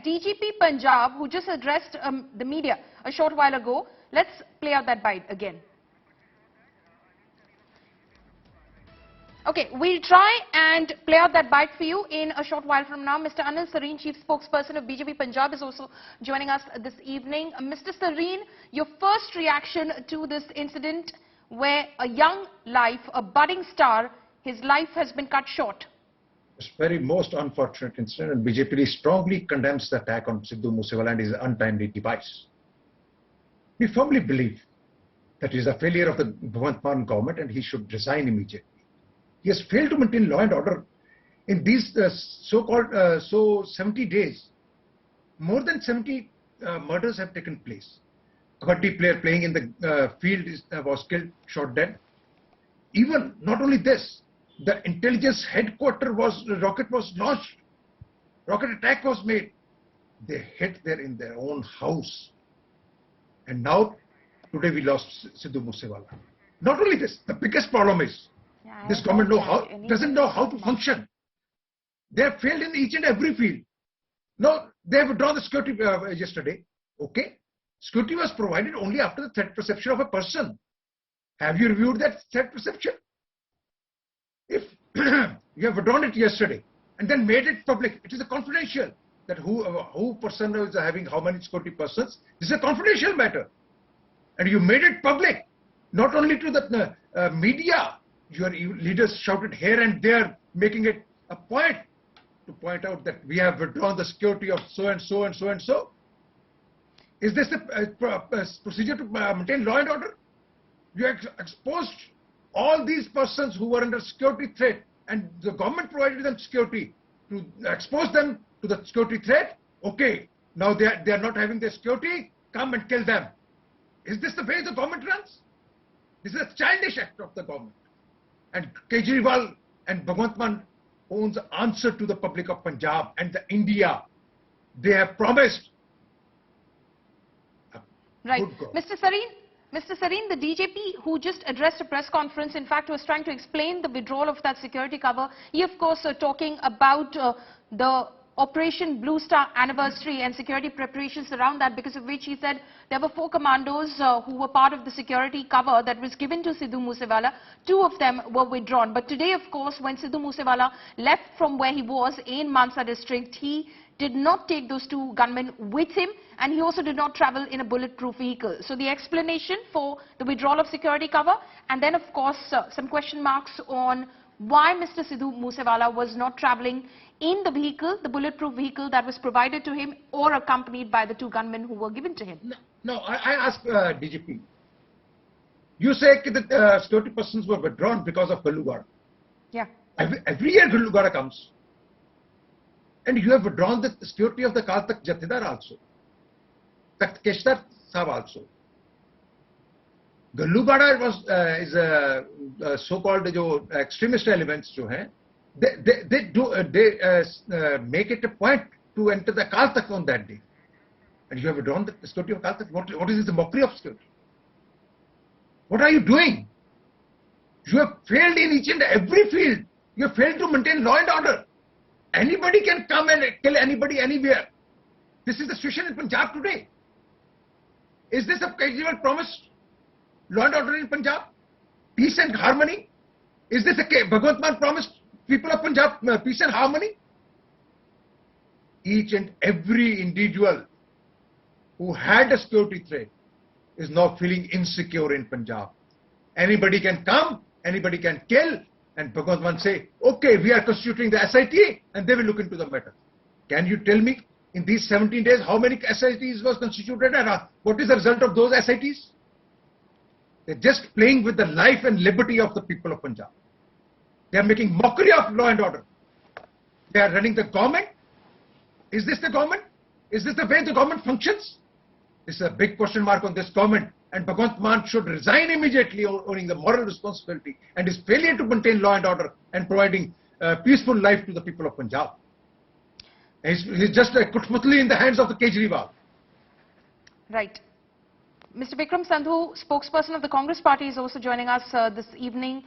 DGP Punjab, who just addressed the media a short while ago. Let's play out that bite again. Okay, we'll try and play out that bite for you in a short while from now. Mr. Anil Sareen, Chief Spokesperson of BJP Punjab, is also joining us this evening. Mr. Sareen, your first reaction to this incident where a young life, a budding star, his life has been cut short. It's very most unfortunate incident, and BJP strongly condemns the attack on Sidhu Moosewala and his untimely demise. We firmly believe that it is a failure of the Bhagwant Mann government and he should resign immediately. He has failed to maintain law and order in these so-called 70 days. More than 70 murders have taken place. A kabaddi player playing in the field was killed, shot dead. Even not only this, the intelligence headquarters rocket was launched. Rocket attack was made. They hid there in their own house. And now, today we lost Sidhu Moosewala. Not only this, the biggest problem is this government doesn't know how to function. They have failed in each and every field. Now, they have withdrawn the security yesterday. Okay. Security was provided only after the threat perception of a person. Have you reviewed that threat perception? If you have withdrawn it yesterday and then made it public, it is a confidential that who person is having how many security persons. This is a confidential matter. And you made it public, not only to the media. Your leaders shouted here and there, making it a point to point out that we have withdrawn the security of so and so and so and so. Is this a procedure to maintain law and order? You exposed all these persons who were under security threat, and the government provided them security to expose them to the security threat. Okay, now they are not having their security, come and kill them. Is this the way the government runs? This is a childish act of the government. And Kejriwal and Bhagwant Mann owns the answer to the public of Punjab and the India. They have promised. Right. Mr. Sareen, the DJP who just addressed a press conference, in fact, was trying to explain the withdrawal of that security cover. He, of course, talking about the Operation Blue Star anniversary and security preparations around that, because of which he said there were 4 commandos who were part of the security cover that was given to Sidhu Moosewala. 2 of them were withdrawn. But today, of course, when Sidhu Moosewala left from where he was in Mansa district, he did not take those 2 gunmen with him, and he also did not travel in a bulletproof vehicle. So the explanation for the withdrawal of security cover, and then, of course, some question marks on why Mr. Sidhu Moosewala was not traveling in the vehicle, the bulletproof vehicle that was provided to him, or accompanied by the 2 gunmen who were given to him. No, I ask DGP. You say that security persons were withdrawn because of Gallugada. Yeah. Every year Gallugada comes. And you have withdrawn the security of the Kal Tak Jathedar also. Takht Keshtar Sahab also. Gallugada is so-called extremist elements jo hai, they make it a point to enter the Kal Tak on that day. And you have withdrawn the security of Kal Tak. What is this, the mockery of security? What are you doing? You have failed in each and every field. You have failed to maintain law and order. Anybody can come and kill anybody anywhere. This is the situation in Punjab today. Is this a Kejriwal promised law and order in Punjab? Peace and harmony? Is this a Bhagwant Mann promised people of Punjab peace and harmony? Each and every individual who had a security threat is now feeling insecure in Punjab. Anybody can come, anybody can kill, and Bhagwant Mann say, okay, we are constituting the SIT and they will look into the matter. Can you tell me in these 17 days how many SITs was constituted and what is the result of those SITs? They're just playing with the life and liberty of the people of Punjab. They are making mockery of law and order. They are running the government. Is this the government? Is this the way the government functions? This is a big question mark on this government, and Bhagwant Mann should resign immediately, owning the moral responsibility and his failure to maintain law and order and providing peaceful life to the people of Punjab. He's just like Kutmutli in the hands of the Kejriwal. Right. Mr. Vikram Sandhu, spokesperson of the Congress Party, is also joining us this evening.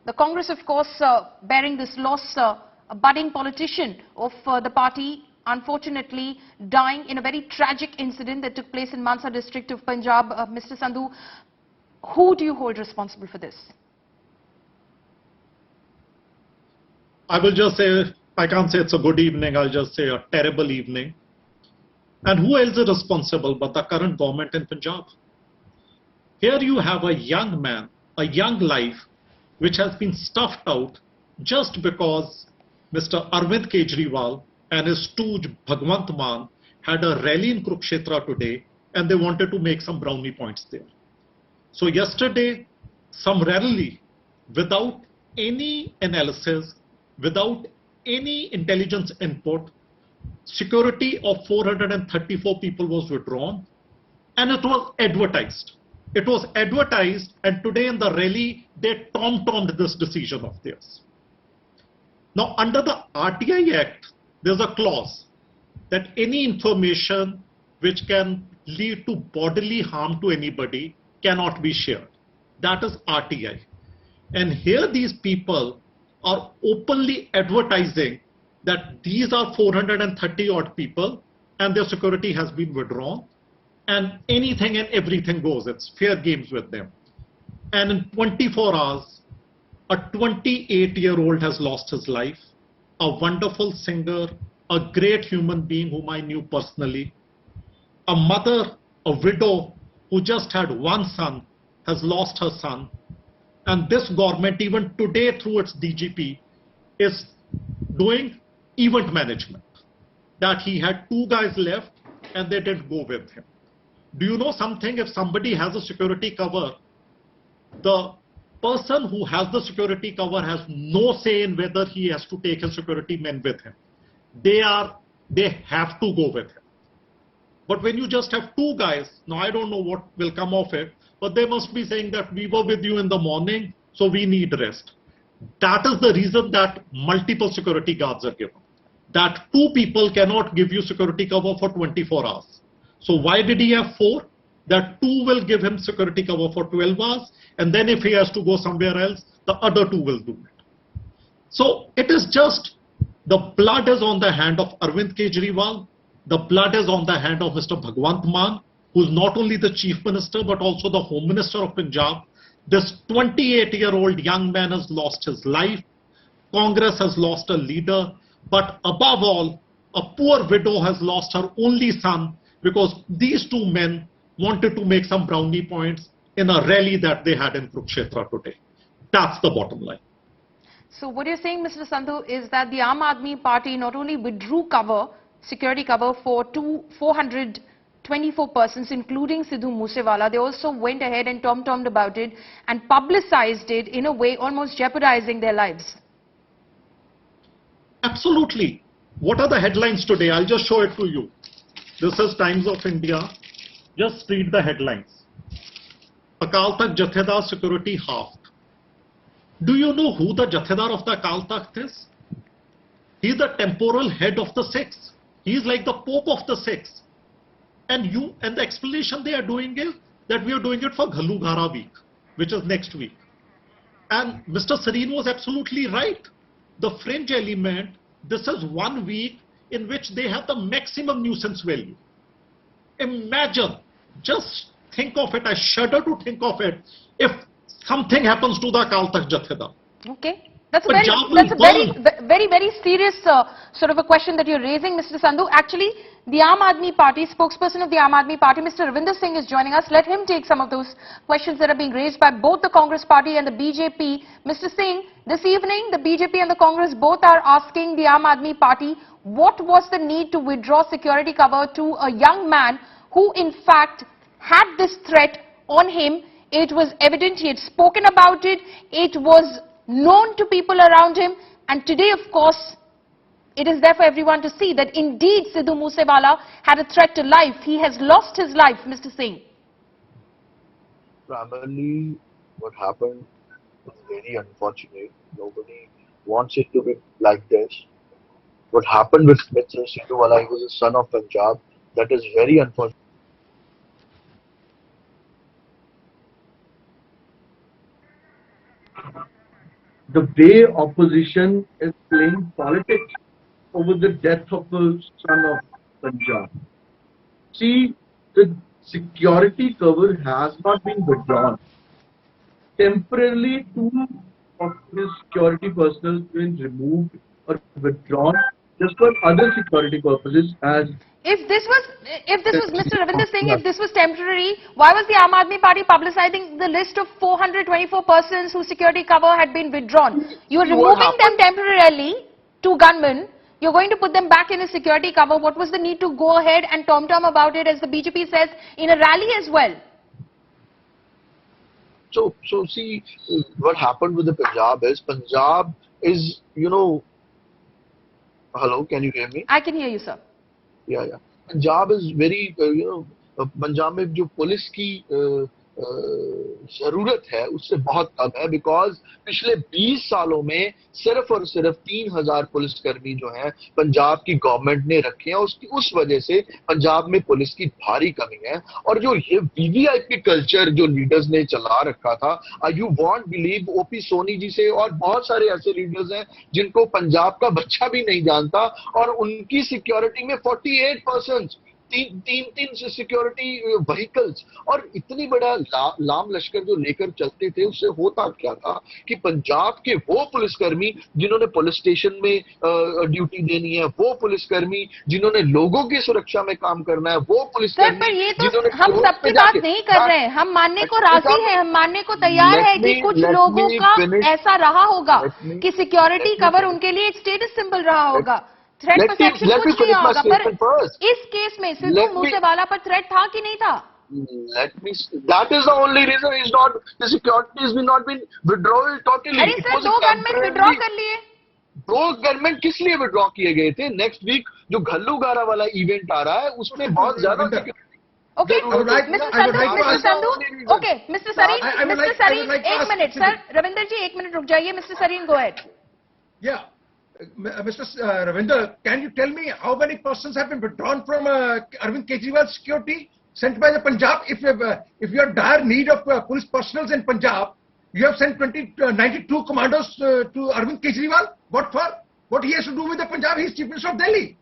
The Congress, of course, bearing this loss, a budding politician of the party, unfortunately dying in a very tragic incident that took place in Mansa district of Punjab. Mr. Sidhu, who do you hold responsible for this? I will just say, I can't say it's a good evening, I'll just say a terrible evening. And who else is responsible but the current government in Punjab? Here you have a young man, a young life, which has been stuffed out just because Mr. Arvind Kejriwal and his stooge Bhagwant Mann had a rally in Kurukshetra today and they wanted to make some brownie points there. So yesterday, some rally without any analysis, without any intelligence input, security of 434 people was withdrawn and it was advertised. It was advertised and today in the rally, they tom-tommed this decision of theirs. Now under the RTI Act, there's a clause that any information which can lead to bodily harm to anybody cannot be shared. That is RTI. And here these people are openly advertising that these are 430 odd people and their security has been withdrawn and anything and everything goes. It's fair games with them. And in 24 hours, a 28-year-old has lost his life, a wonderful singer, a great human being whom I knew personally, a mother, a widow who just had one son, has lost her son. And this government, even today through its DGP, is doing event management. That he had two guys left and they didn't go with him. Do you know something? If somebody has a security cover, the person who has the security cover has no say in whether he has to take his security men with him. They have to go with him. But when you just have two guys, now I don't know what will come of it, but they must be saying that we were with you in the morning, so we need rest. That is the reason that multiple security guards are given. That two people cannot give you security cover for 24 hours. So why did he have four? That two will give him security cover for 12 hours, and then if he has to go somewhere else, the other two will do it. So it is just, the blood is on the hand of Arvind Kejriwal, the blood is on the hand of Mr. Bhagwant Mann, who is not only the Chief Minister, but also the Home Minister of Punjab. This 28-year-old young man has lost his life. Congress has lost a leader. But above all, a poor widow has lost her only son because these two men wanted to make some brownie points in a rally that they had in Kurukshetra today. That's the bottom line. So what you're saying, Mr. Sandhu, is that the Aam Aadmi Party not only withdrew cover, security cover for 424 persons, including Sidhu Moosewala, they also went ahead and tom-tommed about it and publicized it in a way almost jeopardizing their lives. Absolutely. What are the headlines today? I'll just show it to you. This is Times of India. Just read the headlines. Akal Takht Jathedar security halved. Do you know who the Jathedar of the Akal Takht is? He is the temporal head of the Sikhs. He is like the Pope of the Sikhs. And the explanation they are doing is that we are doing it for Ghalu Ghara week, which is next week. And Mr. Sareen was absolutely right. The fringe element, this is 1 week in which they have the maximum nuisance value. Imagine, just think of it, I shudder to think of it, if something happens to the Akal Takht Jathedar. Okay. That's a very serious sort of a question that you're raising, Mr. Sandhu. Actually, the Aam Aadmi Party, spokesperson of the Aam Aadmi Party, Mr. Ravinder Singh is joining us. Let him take some of those questions that are being raised by both the Congress Party and the BJP. Mr. Singh, this evening, the BJP and the Congress both are asking the Aam Aadmi Party, what was the need to withdraw security cover to a young man who in fact had this threat on him? It was evident, he had spoken about it, it was known to people around him, and today of course it is there for everyone to see that indeed Sidhu Moosewala had a threat to life. He has lost his life, Mr. Singh. Primarily what happened is very unfortunate. Nobody wants it to be like this. What happened with Mr. Sidhu Wala, he was a son of Punjab. That is very unfortunate. The way opposition is playing politics over the death of the son of Punjab. See, the security cover has not been withdrawn. Temporarily, two of his security personnel have been removed or withdrawn just for other security purposes as If this was Mr. Ravinder Singh, if this was temporary, why was the Aam Aadmi Party publicizing the list of 424 persons whose security cover had been withdrawn? You are removing them temporarily, two gunmen. You're going to put them back in a security cover. What was the need to go ahead and tom-tom about it, as the BJP says, in a rally as well? So see, what happened with the Punjab is, hello, can you hear me? I can hear you, sir. Yeah. Punjab is very, Punjab में जो police की जरूरत है उससे बहुत कम है, because पिछले 20 सालों में सिर्फ और सिर्फ 3000 पुलिसकर्मी जो हैं पंजाब की गवर्नमेंट ने रखे हैं. उस वजह से पंजाब में पुलिस की भारी कमी है. और जो ये वीवीआईपी कल्चर जो लीडर्स ने चला रखा था, you won't believe, OP Soni ji से और बहुत सारे ऐसे लीडर्स हैं जिनको पंजाब का बच्चा भी नहीं जानता, और उनकी सिक्योरिटी में 48% तीन सिक्योरिटी व्हीकल्स, और इतनी बड़ा लाम लश्कर जो लेकर चलते थे, उससे होता क्या था कि पंजाब के वो पुलिसकर्मी जिन्होंने पुलिस स्टेशन में ड्यूटी देनी है, वो पुलिसकर्मी जिन्होंने लोगों की सुरक्षा में काम करना है, वो पुलिसकर्मी पर ये तो हम सबकी बात नहीं कर रहे हैं. हम मानने को राजी हैं, हम मानने को तैयार है कि कुछ लोगों का ऐसा रहा होगा कि सिक्योरिटी कवर उनके लिए एक स्टेटस सिंबल रहा होगा. थ्रेट परसेप्शन कुछ नहीं होगा, पर इस केस में सिद्धू मूसेवाला पर थ्रेट था कि नहीं था? That is the only reason is not the security has not been withdrawn totally. अरे सर, 2 गनमैन विड्रॉ कर लिए. 2 गनमैन किस लिए विड्रॉ किए गए थे? नेक्स्ट वीक जो घल्लूगारा वाला इवेंट आ रहा है उसमें बहुत ज्यादा Okay, Mr. Sandhu. Okay, Mr. Sareen, 1 minute, sir. Ravinder ji, 1 minute रुक जाइए. Mr. Sareen, go ahead. Yeah. Mr. Ravinder, can you tell me how many persons have been withdrawn from Arvind Kejriwal's security sent by the Punjab? If you are dire need of police personnel in Punjab, you have sent 92 commandos to Arvind Kejriwal. What for? What he has to do with the Punjab? He is Chief Minister of Delhi.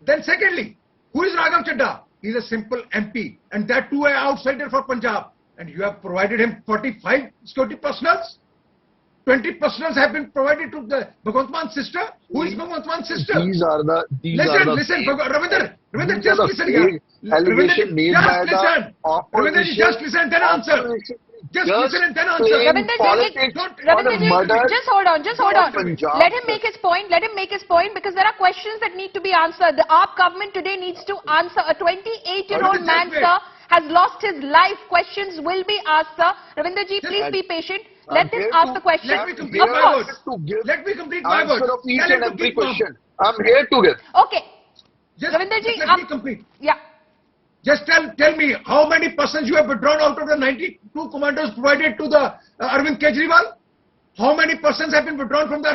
Then secondly, who is Raghav Chadha? He is a simple MP, and that too an outsider for Punjab. And you have provided him 45 security personnel. 20 personnel have been provided to the Bhagwant Mann's sister. Who is Bhagwant Mann's sister? Listen, Ravinder, just listen here. Allegation made by the Ravinder, just listen and then answer. Just listen and then answer. Ravinder, just hold on. Let him make his point, because there are questions that need to be answered. The AAP government today needs to answer. A 28-year-old man, sir, has lost his life. Questions will be asked, sir. Ravinder ji, please be patient. Let him ask the question. Let me complete my words. Let me complete my words. Answer of each and every question. I'm here to give. Okay. Ravinder ji, let me complete. Yeah. Just tell me how many persons you have withdrawn out of the 92 commandos provided to the Arvind Kejriwal? How many persons have been withdrawn from the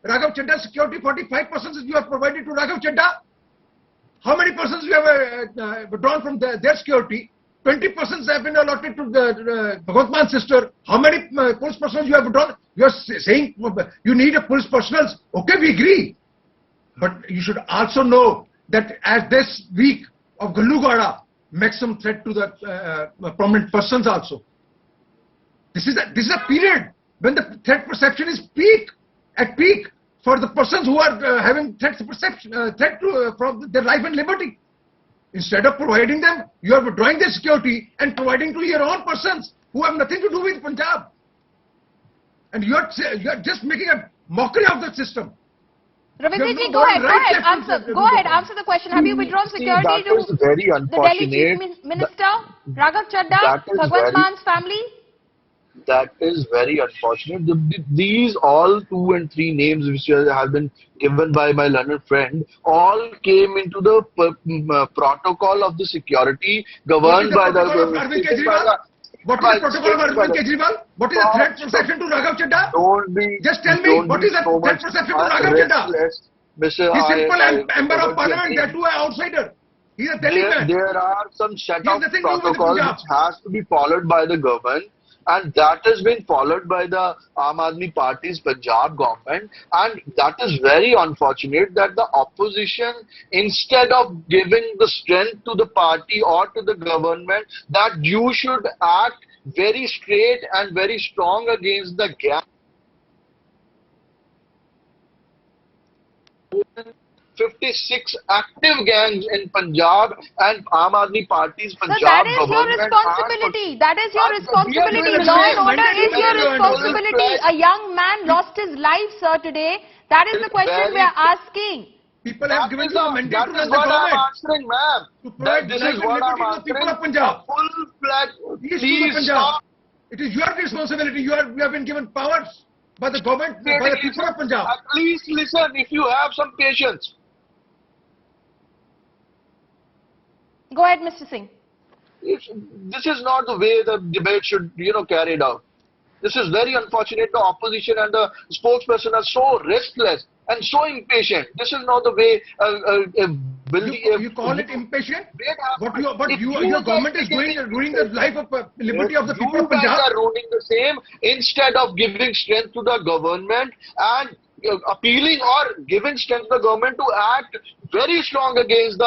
Raghav Chadha security? 45 persons you have provided to Raghav Chadha. How many persons you have withdrawn from their security? 20 persons have been allotted to the Bhagwant Mann's sister. How many police personnel you have withdrawn? You are saying you need a police personnel. Okay, we agree. But you should also know that as this week of Gallugada, maximum threat to the prominent persons also. This is a period when the threat perception is at peak for the persons who are having threat to from their life and liberty. Instead of providing them, you are withdrawing their security and providing to your own persons who have nothing to do with Punjab. And you are just making a mockery of the system. Ravinder ji, go ahead, answer the question. Have you withdrawn security to the Delhi Chief Minister, Raghav Chadha, Bhagwant Mann's family? That is very unfortunate. These all 2 and 3 names which have been given by my learned friend all came into the protocol of the security governed by the Arvind Kejriwal. What is the protocol of Arvind Kejriwal? What is the threat perception to Raghav Chadha? Just tell me, what is the threat perception to Raghav Chadha? He's simple member of parliament, that too an outsider. He's a Delhi man. There are some set of protocols which has to be followed by the government. and that has been followed by the Aam Aadmi Party's Punjab government, and that is very unfortunate that the opposition, instead of giving the strength to the party or to the government, that you should act very straight and very strong against the gang. 56 active gangs in Punjab and Aam Aadmi Party's Punjab So that is your government. responsibility. That is your responsibility. doing the Law and same. order is your Mandatory responsibility. A young man lost his life, sir, today. That is the question we are asking. People have given you a mandate That to is run the what I'm government. answering, ma'am. To provide This life is and what I'm liberty to the people answering. of Punjab. Full-fledged. Please, Please Punjab. stop. It is your responsibility. You have been given powers by the government, by the people of Punjab. At least listen if you have some patience. Go ahead, Mr. Singh. This is not the way the debate should, carried out. This is very unfortunate. The opposition and the spokesperson are so restless and so impatient. This is not the way. You call it impatient? Your government is ruining the life of liberty of the people of Punjab. You guys are ruining the same instead of giving strength to the government and appealing or giving strength to the government to act very strong against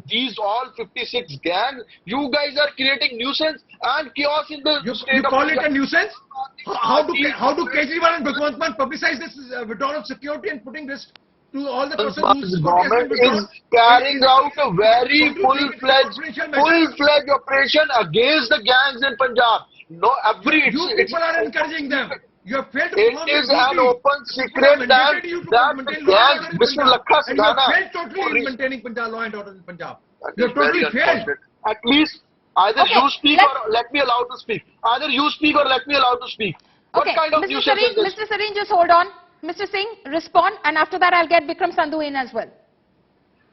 these all 56 gangs. You guys are creating nuisance and chaos in the state You of call it Punjab. a nuisance? How do Kejriwal and Bhagwant Mann publicize this withdrawal of security and putting this to all the persons whose The security has government been withdrawn? is carrying out a very full-fledged operation against the gangs in Punjab. No, You people are encouraging them. You have failed to It perform is your an duty. open secret that You the gangs, Mr. Lakha and you have Sidhana, failed totally in maintaining Punjab law and order in Punjab. that You is have totally very failed. unfortunate. At least either Okay, you speak or let me allow to speak. Either you speak or let me allow to speak. What Okay, kind of Mr. nuisance is this? Mr. Sareen, just hold on. Mr. Singh, respond, and after that I'll get Vikram Sandhu in as well.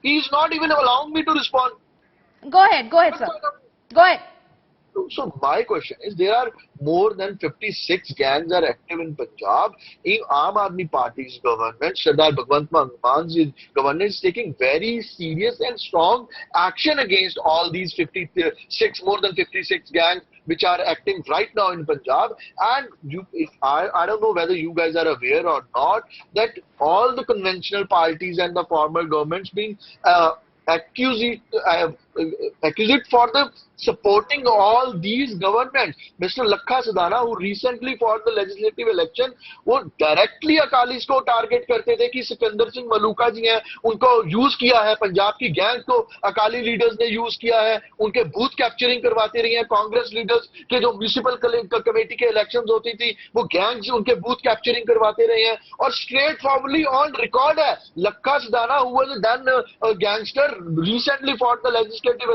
He is not even allowing me to respond. Go ahead, sir. Go ahead. So my question is, there are more than 56 gangs are active in Punjab. In Aam Aadmi Party's government, Sardar Bhagwant Mann's government is taking very serious and strong action against all these more than 56 gangs which are acting right now in Punjab. And I don't know whether you guys are aware or not that all the conventional parties and the former governments being accused for the supporting all these governments. Mr. Lakha Sidhana, who recently fought the legislative election, वो directly Akalis को target करते थे कि सिकंदर सिंह मलूका जी हैं, उनको use किया है, पंजाब की gang को अकाली leaders ने use किया है, उनके booth capturing करवाते रही हैं, कांग्रेस leaders के जो municipal committee के elections होती थी, वो gangs उनके booth capturing करवाते रहे हैं, और straight forwardly on record है, Lakha Sidhana, who was then a gangster, recently fought the legislative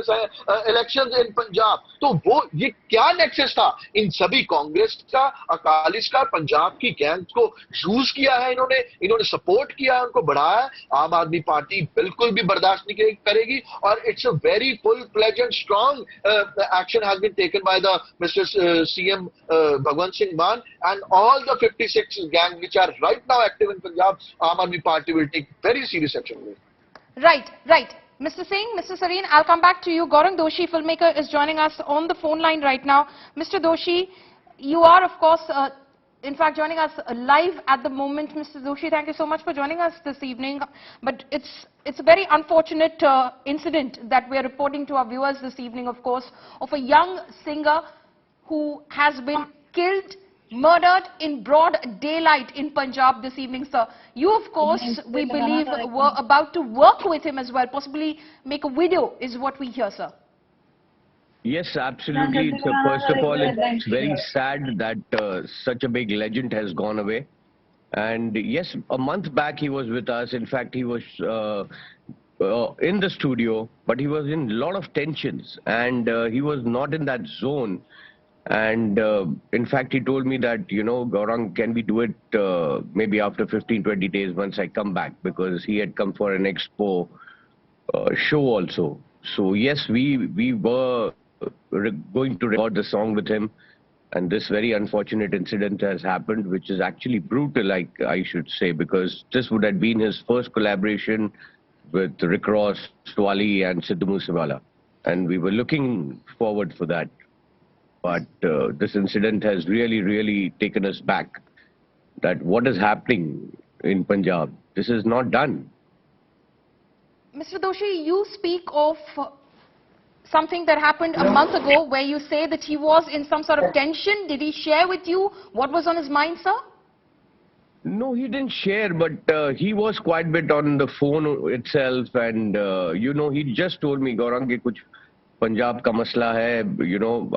elections in Punjab. तो वो ये क्या नेक्सस था? इन सभी कांग्रेस का, अकालीस का, पंजाब की गैंग्स को यूज किया है इन्होंने सपोर्ट किया है, उनको बढ़ाया है. आम आदमी पार्टी बिल्कुल भी बर्दाश्त नहीं करेगी, और it's a very full fledge and strong action has been taken by the mister CM Bhagwant Singh Mann and all the 56 gangs which are right now active in Punjab. Aam Aadmi Party will take very serious action. Right. Mr. Singh, Mr. Sareen, I'll come back to you. Gaurang Doshi, filmmaker, is joining us on the phone line right now. Mr. Doshi, you are, of course, in fact, joining us live at the moment. Mr. Doshi, thank you so much for joining us this evening. But it's a very unfortunate incident that we are reporting to our viewers this evening, of course, of a young singer who has been killed, murdered in broad daylight in Punjab this evening, sir. You, of course, we believe, were about to work with him as well, possibly make a video, is what we hear, sir. Yes, absolutely. So first of all, it's very sad that such a big legend has gone away. And yes, a month back he was with us. In fact, he was in the studio, but he was in a lot of tensions, and he was not in that zone. And in fact, he told me that, Gaurang, can we do it maybe after 15-20 days once I come back, because he had come for an expo show also. So yes, we were going to record the song with him, and this very unfortunate incident has happened, which is actually brutal, I should say, because this would have been his first collaboration with Rick Ross, Swali and Sidhu Moosewala, and we were looking forward for that. But this incident has really taken us back. That what is happening in Punjab? This is not done. Mr. Doshi, you speak of something that happened a month ago where you say that he was in some sort of tension. Did he share with you what was on his mind, sir? No, he didn't share, but he was quite a bit on the phone itself, and he just told me, Gaurang, kuch Punjab ka masla hai,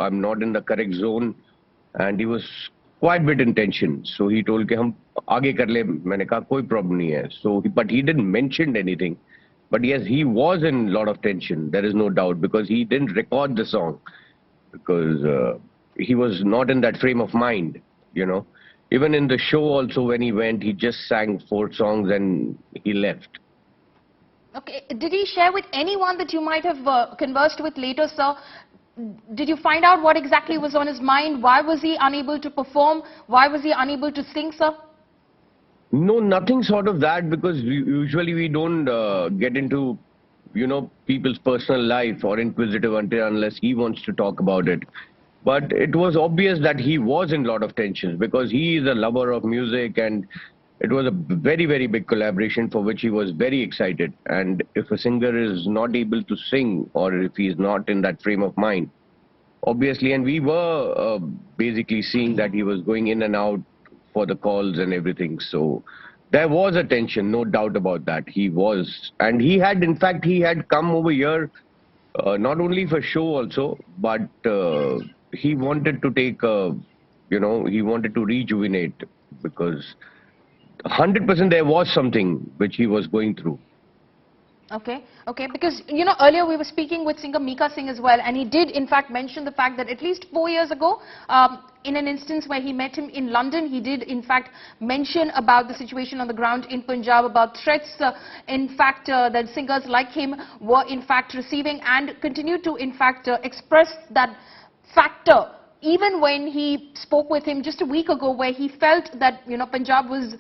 I'm not in the correct zone, and he was quite a bit in tension. So he told कि हम आगे कर ले, मैंने कहा कोई problem नहीं है. So, but he didn't mention anything. But yes, he was in a lot of tension. There is no doubt, because he didn't record the song because he was not in that frame of mind. Even in the show also, when he went, he just sang 4 songs and he left. Okay. Did he share with anyone that you might have conversed with later, sir? Did you find out what exactly was on his mind? Why was he unable to perform? Why was he unable to sing, sir? No, nothing sort of that, because usually we don't get into, people's personal life or inquisitive unless he wants to talk about it. But it was obvious that he was in a lot of tensions because he is a lover of music, and it was a very big collaboration for which he was very excited. And if a singer is not able to sing, or if he is not in that frame of mind, obviously, and we were basically seeing that he was going in and out for the calls and everything. So there was a tension, no doubt about that. He was, and he had, in fact, he had come over here not only for show also, but he wanted to take, he wanted to rejuvenate, because 100% there was something which he was going through. Okay, because, earlier we were speaking with singer Mika Singh as well, and he did in fact mention the fact that at least 4 years ago, in an instance where he met him in London, he did in fact mention about the situation on the ground in Punjab, about threats, in fact, that singers like him were in fact receiving, and continue to in fact express that factor. Even when he spoke with him just a week ago, where he felt that, Punjab was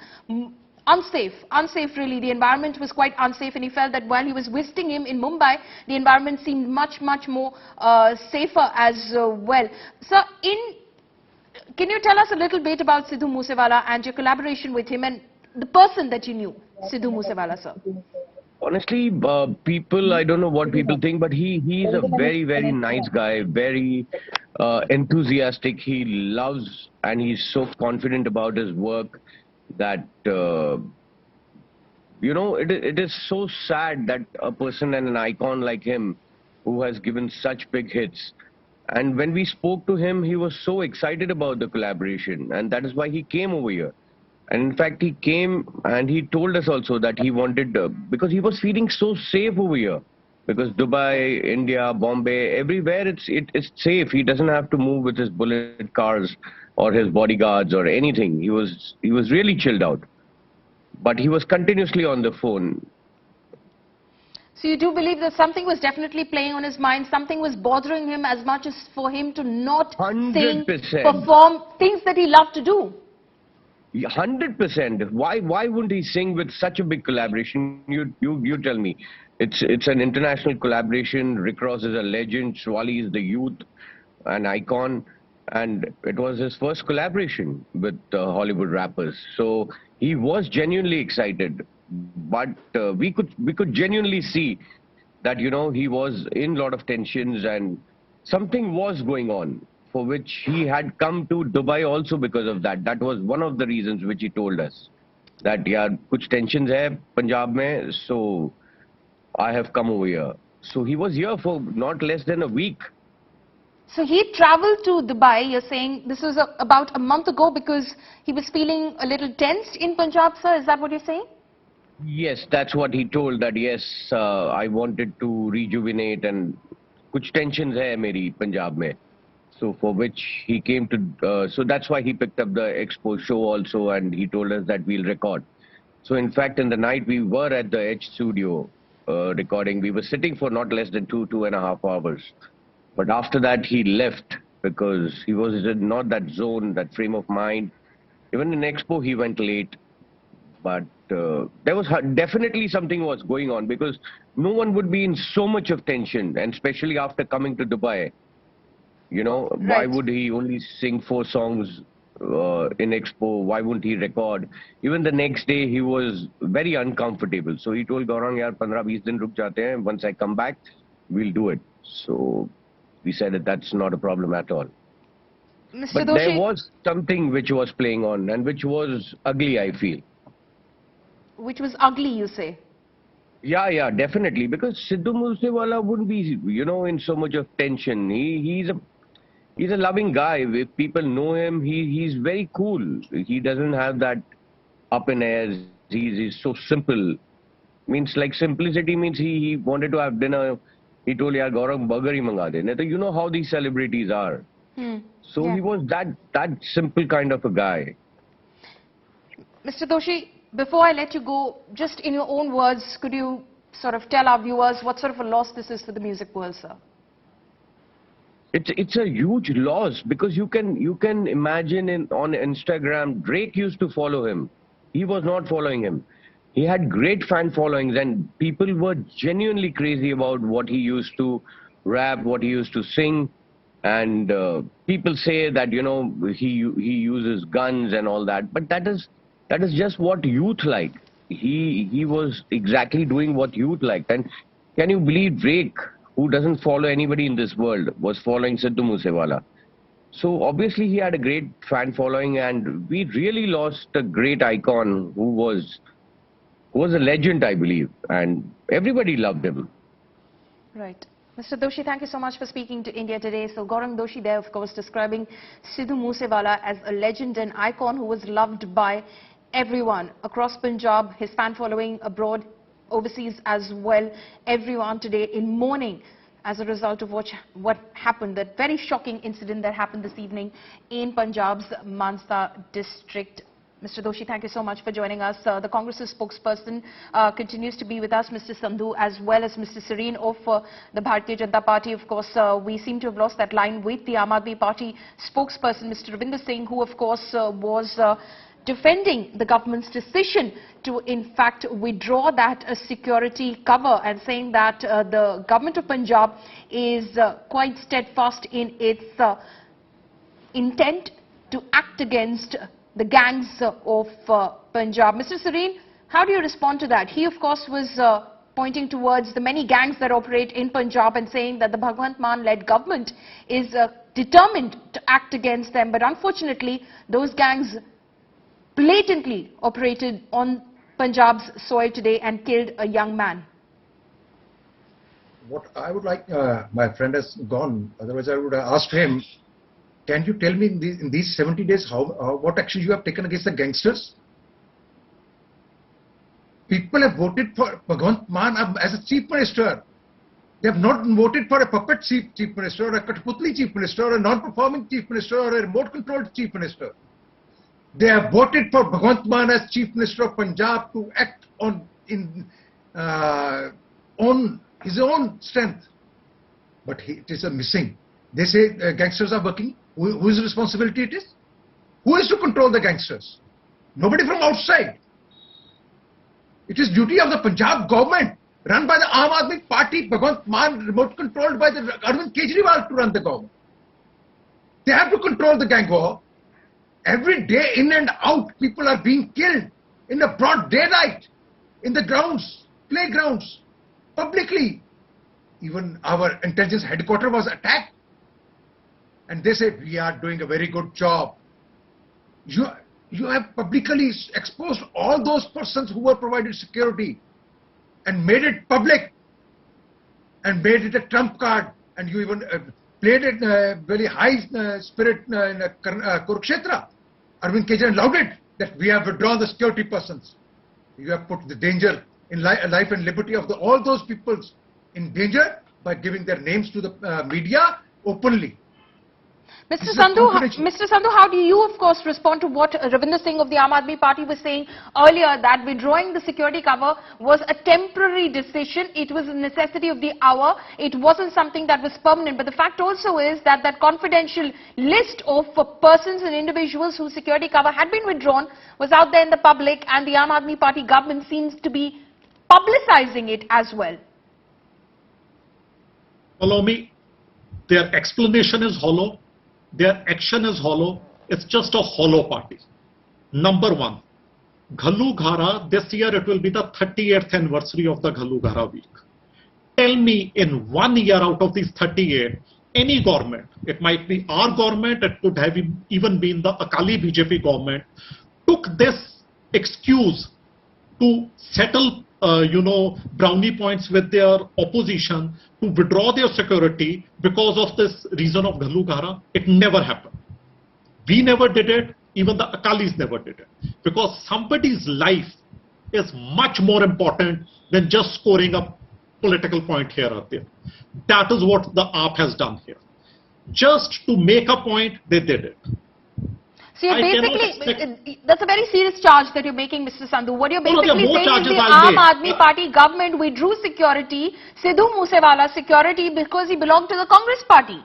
unsafe really, the environment was quite unsafe, and he felt that while he was visiting him in Mumbai, the environment seemed much more safer as well. So, can you tell us a little bit about Sidhu Moosewala and your collaboration with him and the person that you knew, Sidhu Moosewala, sir? Honestly, people, I don't know what people think, but he's a very nice guy, very enthusiastic. He loves, and he's so confident about his work that, it is so sad that a person and an icon like him, who has given such big hits, and when we spoke to him, he was so excited about the collaboration, and that is why he came over here. And in fact, he came and he told us also that he wanted, because he was feeling so safe over here. Because Dubai, India, Bombay, everywhere it's safe. He doesn't have to move with his bullet cars or his bodyguards or anything. He was really chilled out. But he was continuously on the phone. So you do believe that something was definitely playing on his mind, something was bothering him as much as for him to not 100%. sing, perform things that he loved to do? 100%. Why wouldn't he sing with such a big collaboration? You tell me. It's an international collaboration. Rick Ross is a legend. Swali is the youth, an icon, and it was his first collaboration with Hollywood rappers. So he was genuinely excited, but we could genuinely see that he was in a lot of tensions and something was going on, for which he had come to Dubai also because of that. That was one of the reasons which he told us that kuch tensions hai Punjab mein, so I have come over here. So he was here for not less than a week. So he traveled to Dubai, you're saying this was about a month ago, because he was feeling a little tensed in Punjab, sir, is that what you're saying? Yes, that's what he told, that yes, I wanted to rejuvenate and kuch tensions hai meri Punjab mein. So for which he came to, so that's why he picked up the Expo show also, and he told us that we'll record. So in fact, in the night we were at the H studio recording. We were sitting for not less than 2.5 hours. But after that he left because he was in not that zone, that frame of mind. Even in Expo he went late. But there was definitely something was going on, because no one would be in so much of tension, and especially after coming to Dubai. You know, why would he only sing 4 songs in Expo? Why wouldn't he record? Even the next day, he was very uncomfortable. So he told Gaurang, yaar, 15-20 din ruk jate hain. Once I come back, we'll do it. So we said that that's not a problem at all. Mr. But Doshi, there was something which was playing on and which was ugly, I feel. which was ugly, you say? Yeah, definitely. Because Sidhu Moosewala wouldn't be, you know, in so much of tension. He's a loving guy. If people know him, he's very cool. He doesn't have that up in airs. He's so simple. Means like simplicity means he wanted to have dinner. He told, yaar, Gaurang, burger hi manga de. So you know how these celebrities are. So he was that simple kind of a guy. Mr. Doshi, before I let you go, just in your own words, could you sort of tell our viewers what sort of a loss this is for the music world, sir? It's a huge loss because you can imagine on Instagram, Drake used to follow him. He was not following him. He had great fan followings and people were genuinely crazy about what he used to rap, what he used to sing. And people say that, you know, he uses guns and all that. But that is just what youth like. He was exactly doing what youth liked. And can you believe Drake, who doesn't follow anybody in this world, was following Sidhu Moosewala? So obviously he had a great fan following and we really lost a great icon who was a legend, I believe. And everybody loved him. Right. Mr. Doshi, thank you so much for speaking to India Today. So Gaurang Doshi there, of course, describing Sidhu Moosewala as a legend and icon who was loved by everyone across Punjab, his fan following abroad, overseas as well. Everyone today in mourning as a result of what happened, that very shocking incident that happened this evening in Punjab's Mansa district. Mr. Doshi, thank you so much for joining us. The Congress's spokesperson continues to be with us, Mr. Sandhu, as well as Mr. Serene of the Bharatiya Janata Party. Of course, we seem to have lost that line with the Aam Aadmi Party spokesperson, Mr. Ravinder Singh, who, of course, was defending the government's decision to, in fact, withdraw that security cover and saying that the government of Punjab is quite steadfast in its intent to act against the gangs of Punjab. Mr. Serene, how do you respond to that? He, of course, was pointing towards the many gangs that operate in Punjab and saying that the Bhagwant Mann-led government is determined to act against them. But unfortunately, those gangs blatantly operated on Punjab's soil today and killed a young man. What I would like, my friend has gone, otherwise I would have asked him, can you tell me in these 70 days what action you have taken against the gangsters? People have voted for Bhagwant Mann as a chief minister. They have not voted for a puppet chief minister or a Katputli chief minister or a non-performing chief minister or a remote-controlled chief minister. They have voted for Bhagwant Mann as chief minister of Punjab to act on his own strength. But it is a missing. They say gangsters are working. Whose responsibility it is? Who is to control the gangsters? Nobody from outside. It is duty of the Punjab government, run by the Aam Aadmi Party, Bhagwant Mann, remote controlled by the Arvind Kejriwal, to run the government. They have to control the gang war. Every day, in and out, people are being killed in the broad daylight, in the grounds, playgrounds, publicly. Even our intelligence headquarters was attacked. And they say, we are doing a very good job. You have publicly exposed all those persons who were provided security and made it public and made it a trump card, and you even played it very high spirit in Kurukshetra. Arvind Kejriwal allowed it that we have withdrawn the security persons. You have put the danger in life and liberty of all those peoples in danger by giving their names to the media openly. Mr. Sandhu, how do you, of course, respond to what Ravinder Singh of the Aam Aadmi Party was saying earlier, that withdrawing the security cover was a temporary decision, it was a necessity of the hour, it wasn't something that was permanent. But the fact also is that that confidential list of persons and individuals whose security cover had been withdrawn was out there in the public, and the Aam Aadmi Party government seems to be publicizing it as well. Follow me. Their explanation is hollow. Their action is hollow. It's just a hollow party. Number one, Ghalu Ghara, this year it will be the 38th anniversary of the Ghalu Ghara week. Tell me in 1 year out of these 38, any government, it might be our government, it could have even been the Akali BJP government, took this excuse to settle, brownie points with their opposition, to withdraw their security because of this reason of Ghalu Ghara. It never happened. We never did it. Even the Akalis never did it. Because somebody's life is much more important than just scoring a political point here or there. That is what the AAP has done here. Just to make a point, they did it. So you're basically, that's a very serious charge that you're making, Mr. Sandhu. What you're basically saying is the Aam Aadmi Party government withdrew security, Sidhu Moosewala security, because he belonged to the Congress party.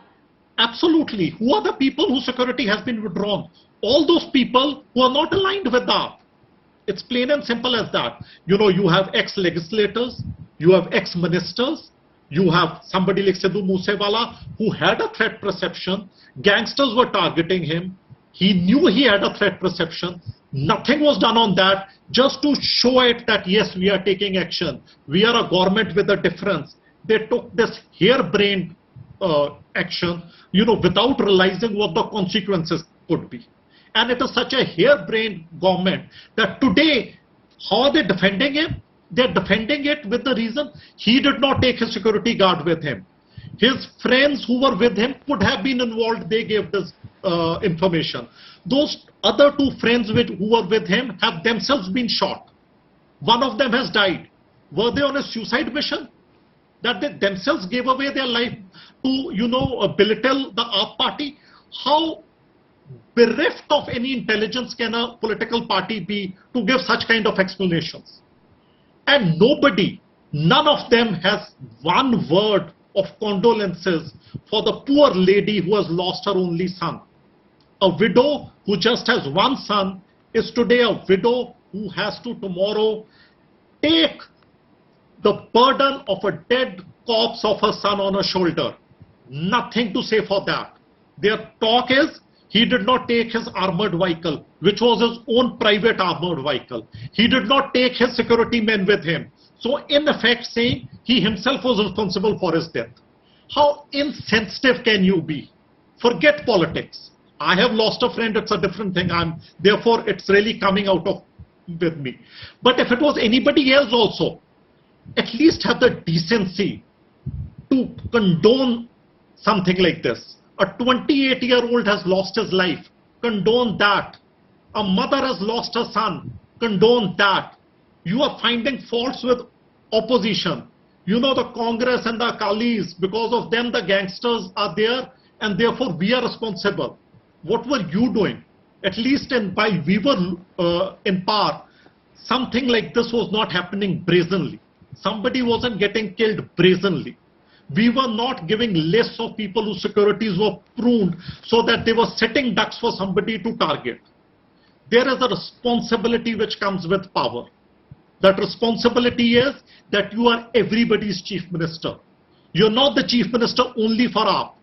Absolutely. Who are the people whose security has been withdrawn? All those people who are not aligned with the AAP. It's plain and simple as that. You have ex-legislators, you have ex-ministers, you have somebody like Sidhu Moosewala who had a threat perception. Gangsters were targeting him. He knew he had a threat perception. Nothing was done on that, just to show it that yes, we are taking action. We are a government with a difference. They took this harebrained action, without realizing what the consequences could be. And it is such a harebrained government that today, how are they defending him? They're defending it with the reason he did not take his security guard with him. His friends who were with him could have been involved. They gave this information. Those other two friends who were with him have themselves been shot. One of them has died. Were they on a suicide mission? That they themselves gave away their life to, belittle the AAP party? How bereft of any intelligence can a political party be to give such kind of explanations? And nobody, none of them has one word of condolences for the poor lady who has lost her only son. A widow who just has one son is today a widow who has to tomorrow take the burden of a dead corpse of her son on her shoulder. Nothing to say for that. Their talk is, he did not take his armored vehicle, which was his own private armored vehicle. He did not take his security men with him. So in effect saying he himself was responsible for his death. How insensitive can you be? Forget politics. I have lost a friend, it's a different thing. Therefore it's really coming out of with me. But if it was anybody else also, at least have the decency to condone something like this. A 28-year-old has lost his life. Condone that. A mother has lost her son. Condone that. You are finding faults with opposition. The Congress and the Akalis, because of them the gangsters are there and therefore we are responsible. What were you doing? At least while we were in power, something like this was not happening brazenly. Somebody wasn't getting killed brazenly. We were not giving lists of people whose securities were pruned so that they were setting ducks for somebody to target. There is a responsibility which comes with power. That responsibility is that you are everybody's chief minister. You're not the chief minister only for AAP.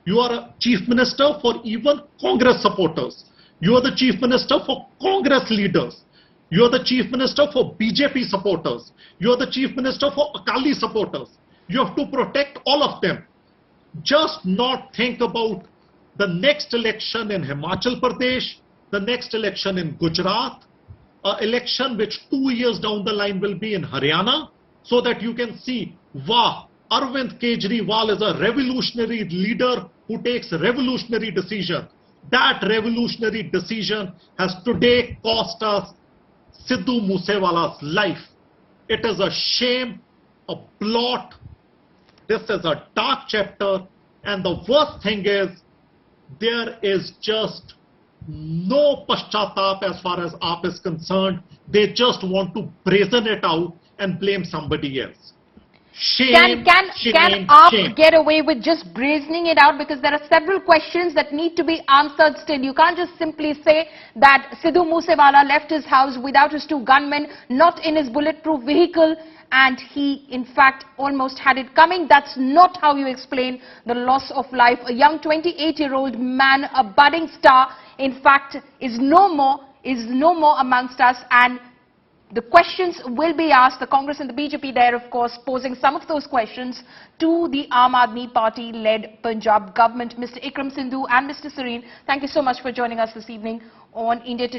You are a chief minister for even Congress supporters. You are the chief minister for Congress leaders. You are the chief minister for BJP supporters. You are the chief minister for Akali supporters. You have to protect all of them. Just not think about the next election in Himachal Pradesh, the next election in Gujarat, an election which 2 years down the line will be in Haryana, so that you can see, wow, Arvind Kejriwal is a revolutionary leader who takes a revolutionary decision. That revolutionary decision has today cost us Sidhu Moosewala's life. It is a shame, a blot. This is a dark chapter, and the worst thing is there is just no paschatap as far as AAP is concerned. They just want to brazen it out and blame somebody else. Shame, Can shame, AAP shame. get away with just brazening it out? Because there are several questions that need to be answered still. You can't just simply say that Sidhu Moosewala left his house without his 2 gunmen, not in his bulletproof vehicle, and he, in fact, almost had it coming. That's not how you explain the loss of life. A young 28-year-old man, a budding star, in fact, is no more amongst us, and the questions will be asked. The Congress and the BJP there, of course, posing some of those questions to the Aam Aadmi Party-led Punjab government. Mr. Ikram Sindhu and Mr. Sareen, thank you so much for joining us this evening on India Today.